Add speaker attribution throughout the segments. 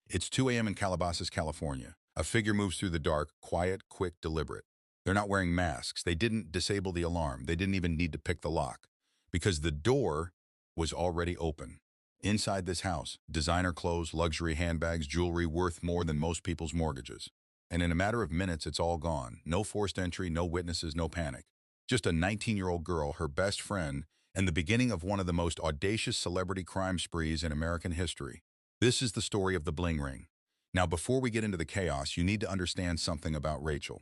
Speaker 1: It's 2 a.m. in Calabasas, California. A figure moves through the dark, quiet, quick, deliberate. They're not wearing masks. They didn't disable the alarm. They didn't even need to pick the lock because the door was already open. Inside this house, designer clothes, luxury handbags, jewelry worth more than most people's mortgages. And in a matter of minutes, it's all gone. No forced entry, no witnesses, no panic. Just a 19-year-old girl, her best friend, and the beginning of one of the most audacious celebrity crime sprees in American history. This is the story of the Bling Ring. Now, before we get into the chaos, you need to understand something about Rachel.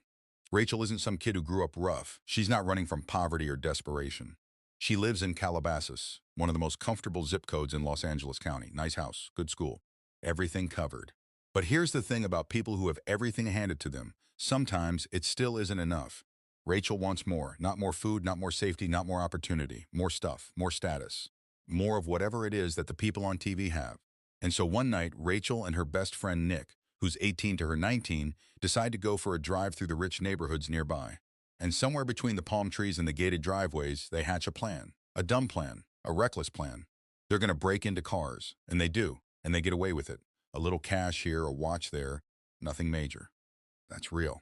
Speaker 1: Rachel isn't some kid who grew up rough. She's not running from poverty or desperation. She lives in Calabasas, one of the most comfortable zip codes in Los Angeles County. Nice house, good school, everything covered. But here's the thing about people who have everything handed to them. Sometimes it still isn't enough. Rachel wants more. Not more food, not more safety, not more opportunity. More stuff, more status. More of whatever it is that the people on TV have. And so one night, Rachel and her best friend Nick, who's 18 to her 19, decide to go for a drive through the rich neighborhoods nearby. And somewhere between the palm trees and the gated driveways, they hatch a plan. A dumb plan. A reckless plan. They're going to break into cars. And they do. And they get away with it. A little cash here, a watch there. Nothing major. That's real.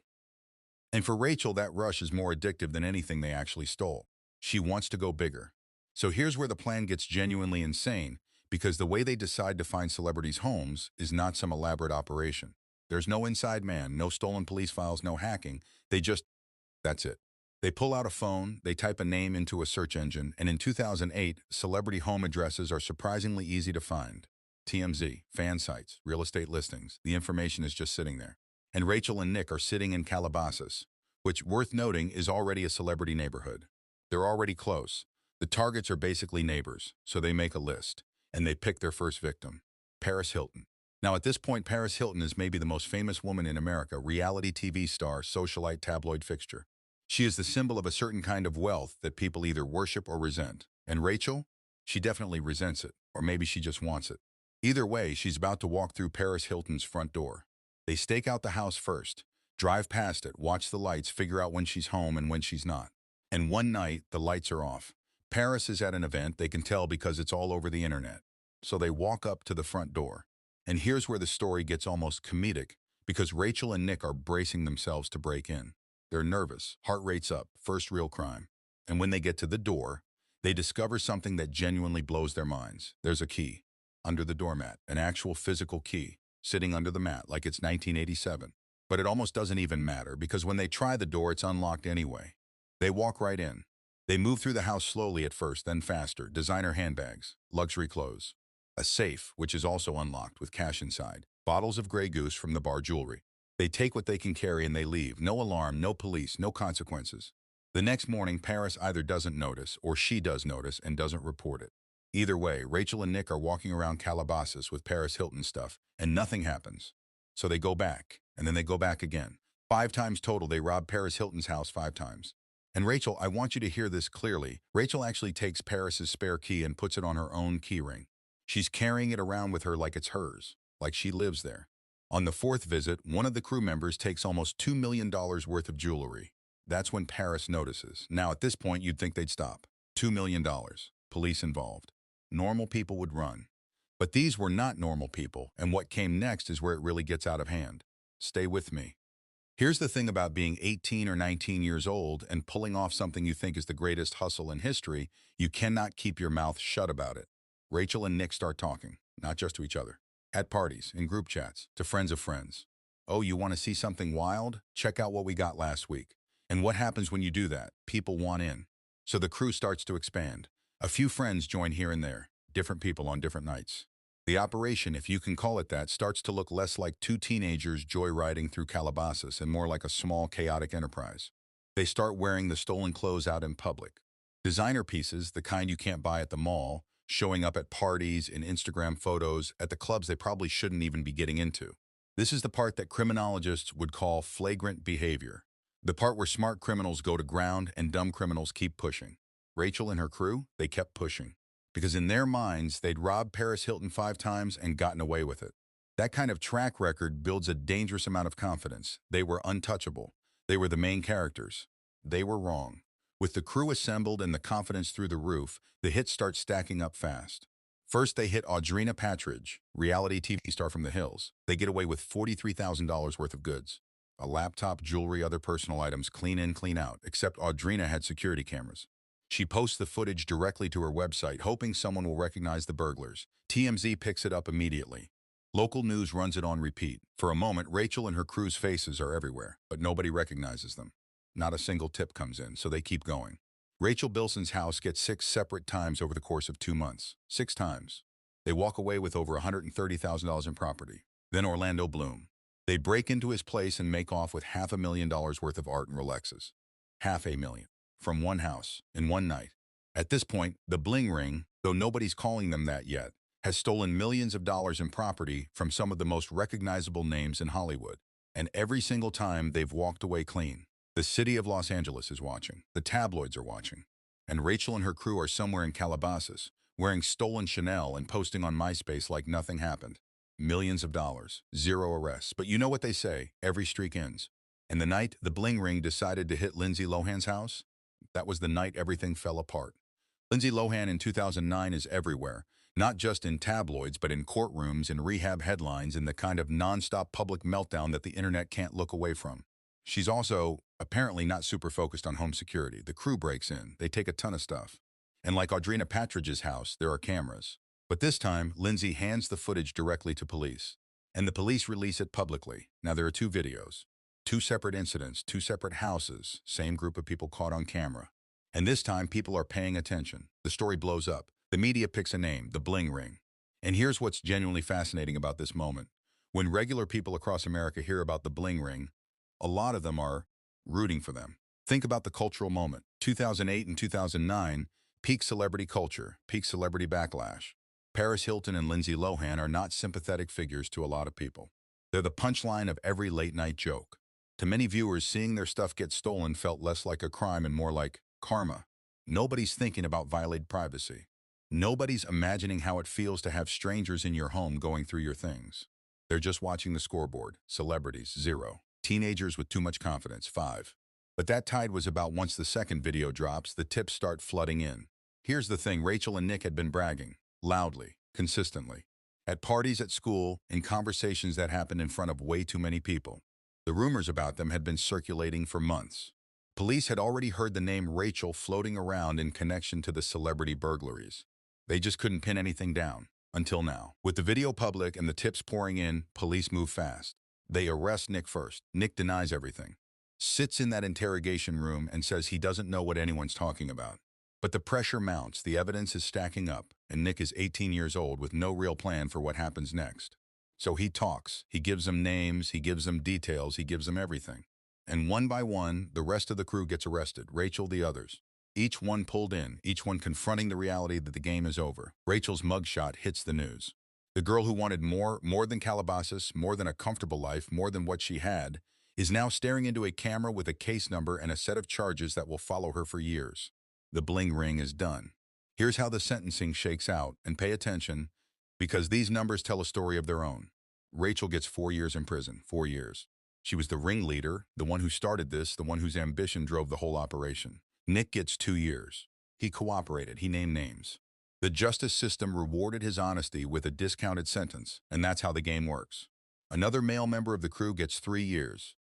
Speaker 1: And for Rachel, that rush is more addictive than anything they actually stole. She wants to go bigger. So here's where the plan gets genuinely insane, because the way they decide to find celebrities' homes is not some elaborate operation. There's no inside man, no stolen police files, no hacking. That's it. They pull out a phone, they type a name into a search engine, and in 2008, celebrity home addresses are surprisingly easy to find. TMZ, fan sites, real estate listings, the information is just sitting there. And Rachel and Nick are sitting in Calabasas, which, worth noting, is already a celebrity neighborhood. They're already close. The targets are basically neighbors, so they make a list, and they pick their first victim, Paris Hilton. Now, at this point, Paris Hilton is maybe the most famous woman in America, reality TV star, socialite, tabloid fixture. She is the symbol of a certain kind of wealth that people either worship or resent. And Rachel? She definitely resents it, or maybe she just wants it. Either way, she's about to walk through Paris Hilton's front door. They stake out the house first, drive past it, watch the lights, figure out when she's home and when she's not. And one night, the lights are off. Paris is at an event, they can tell because it's all over the internet. So they walk up to the front door. And here's where the story gets almost comedic, because Rachel and Nick are bracing themselves to break in. They're nervous, heart rate's up, first real crime. And when they get to the door, they discover something that genuinely blows their minds. There's a key under the doormat, an actual physical key, sitting under the mat like it's 1987. But it almost doesn't even matter, because when they try the door, it's unlocked anyway. They walk right in. They move through the house slowly at first, then faster. Designer handbags, luxury clothes. A safe, which is also unlocked with cash inside. Bottles of Grey Goose from the bar jewelry. They take what they can carry and they leave. No alarm, no police, no consequences. The next morning, Paris either doesn't notice or she does notice and doesn't report it. Either way, Rachel and Nick are walking around Calabasas with Paris Hilton stuff, and nothing happens. So they go back, and then they go back again. 5 times total, they rob Paris Hilton's house 5 times. And Rachel, I want you to hear this clearly. Rachel actually takes Paris's spare key and puts it on her own key ring. She's carrying it around with her like it's hers, like she lives there. On the 4th visit, one of the crew members takes almost $2 million worth of jewelry. That's when Paris notices. Now, at this point, you'd think they'd stop. $2 million. Police involved. Normal people would run. But these were not normal people, and what came next is where it really gets out of hand. Stay with me. Here's the thing about being 18 or 19 years old and pulling off something you think is the greatest hustle in history. You cannot keep your mouth shut about it. Rachel and Nick start talking, not just to each other. At parties, in group chats, to friends of friends. Oh, you want to see something wild? Check out what we got last week. And what happens when you do that? People want in. So the crew starts to expand. A few friends join here and there, different people on different nights. The operation, if you can call it that, starts to look less like 2 teenagers joyriding through Calabasas and more like a small, chaotic enterprise. They start wearing the stolen clothes out in public. Designer pieces, the kind you can't buy at the mall, showing up at parties, in Instagram photos, at the clubs they probably shouldn't even be getting into. This is the part that criminologists would call flagrant behavior. The part where smart criminals go to ground and dumb criminals keep pushing. Rachel and her crew, they kept pushing. Because in their minds, they'd robbed Paris Hilton 5 times and gotten away with it. That kind of track record builds a dangerous amount of confidence. They were untouchable. They were the main characters. They were wrong. With the crew assembled and the confidence through the roof, the hits start stacking up fast. First, they hit Audrina Patridge, reality TV star from the hills. They get away with $43,000 worth of goods. A laptop, jewelry, other personal items, clean in, clean out, except Audrina had security cameras. She posts the footage directly to her website, hoping someone will recognize the burglars. TMZ picks it up immediately. Local news runs it on repeat. For a moment, Rachel and her crew's faces are everywhere, but nobody recognizes them. Not a single tip comes in, so they keep going. Rachel Bilson's house gets 6 separate times over the course of 2 months. 6 times. They walk away with over $130,000 in property. Then Orlando Bloom. They break into his place and make off with $500,000 worth of art and Rolexes. $500,000. From one house, in one night. At this point, the Bling Ring, though nobody's calling them that yet, has stolen millions of dollars in property from some of the most recognizable names in Hollywood. And every single time, they've walked away clean. The city of Los Angeles is watching. The tabloids are watching. And Rachel and her crew are somewhere in Calabasas, wearing stolen Chanel and posting on MySpace like nothing happened. Millions of dollars, 0 arrests. But you know what they say, every streak ends. And the night the Bling Ring decided to hit Lindsay Lohan's house, that was the night everything fell apart. Lindsay Lohan in 2009 is everywhere, not just in tabloids, but in courtrooms, in rehab headlines, in the kind of nonstop public meltdown that the internet can't look away from. She's also apparently not super focused on home security. The crew breaks in. They take a ton of stuff. And like Audrina Patridge's house, there are cameras. But this time, Lindsay hands the footage directly to police. And the police release it publicly. Now, there are 2 videos. 2 separate incidents, 2 separate houses, same group of people caught on camera. And this time, people are paying attention. The story blows up. The media picks a name, the Bling Ring. And here's what's genuinely fascinating about this moment. When regular people across America hear about the Bling Ring, a lot of them are rooting for them. Think about the cultural moment. 2008 and 2009, peak celebrity culture, peak celebrity backlash. Paris Hilton and Lindsay Lohan are not sympathetic figures to a lot of people. They're the punchline of every late-night joke. To many viewers, seeing their stuff get stolen felt less like a crime and more like karma. Nobody's thinking about violated privacy. Nobody's imagining how it feels to have strangers in your home going through your things. They're just watching the scoreboard. Celebrities, 0. Teenagers with too much confidence, 5. But that tide was about once the second video drops, the tips start flooding in. Here's the thing, Rachel and Nick had been bragging, loudly, consistently. At parties at school, in conversations that happened in front of way too many people. The rumors about them had been circulating for months. Police had already heard the name Rachel floating around in connection to the celebrity burglaries. They just couldn't pin anything down, until now. With the video public and the tips pouring in, police move fast. They arrest Nick first. Nick denies everything. Sits in that interrogation room and says he doesn't know what anyone's talking about. But the pressure mounts, the evidence is stacking up, and Nick is 18 years old with no real plan for what happens next. So he talks, he gives them names, he gives them details, he gives them everything. And one by one, the rest of the crew gets arrested, Rachel, the others. Each one pulled in, each one confronting the reality that the game is over. Rachel's mugshot hits the news. The girl who wanted more than Calabasas, more than a comfortable life, more than what she had, is now staring into a camera with a case number and a set of charges that will follow her for years. The Bling Ring is done. Here's how the sentencing shakes out, and pay attention, because these numbers tell a story of their own. Rachel gets 4 years in prison, 4 years. She was the ringleader, the one who started this, the one whose ambition drove the whole operation. Nick gets 2 years. He cooperated, he named names. The justice system rewarded his honesty with a discounted sentence, and that's how the game works. Another male member of the crew gets 3 years.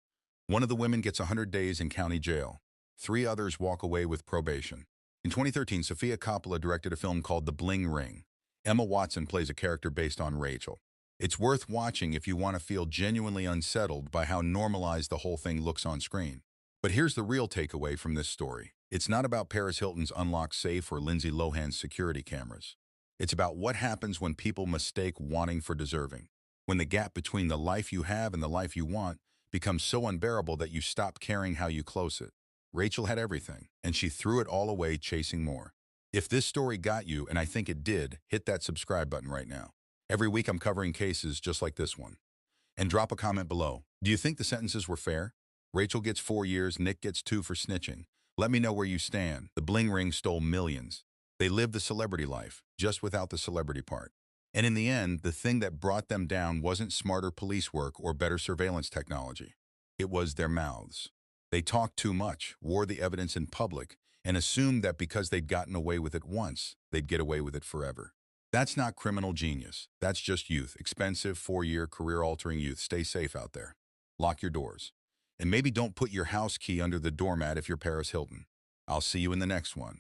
Speaker 1: One of the women gets 100 days in county jail. 3 others walk away with probation. In 2013, Sofia Coppola directed a film called The Bling Ring. Emma Watson plays a character based on Rachel. It's worth watching if you want to feel genuinely unsettled by how normalized the whole thing looks on screen. But here's the real takeaway from this story. It's not about Paris Hilton's unlocked safe or Lindsay Lohan's security cameras. It's about what happens when people mistake wanting for deserving. When the gap between the life you have and the life you want becomes so unbearable that you stop caring how you close it. Rachel had everything, and she threw it all away chasing more. If this story got you, and I think it did, hit that subscribe button right now. Every week I'm covering cases just like this one. And drop a comment below. Do you think the sentences were fair? Rachel gets 4 years, Nick gets 2 for snitching. Let me know where you stand. The Bling Ring stole millions. They lived the celebrity life, just without the celebrity part. And in the end, the thing that brought them down wasn't smarter police work or better surveillance technology. It was their mouths. They talked too much, wore the evidence in public, and assumed that because they'd gotten away with it once, they'd get away with it forever. That's not criminal genius. That's just youth. Expensive, 4-year, career-altering youth. Stay safe out there. Lock your doors. And maybe don't put your house key under the doormat if you're Paris Hilton. I'll see you in the next one.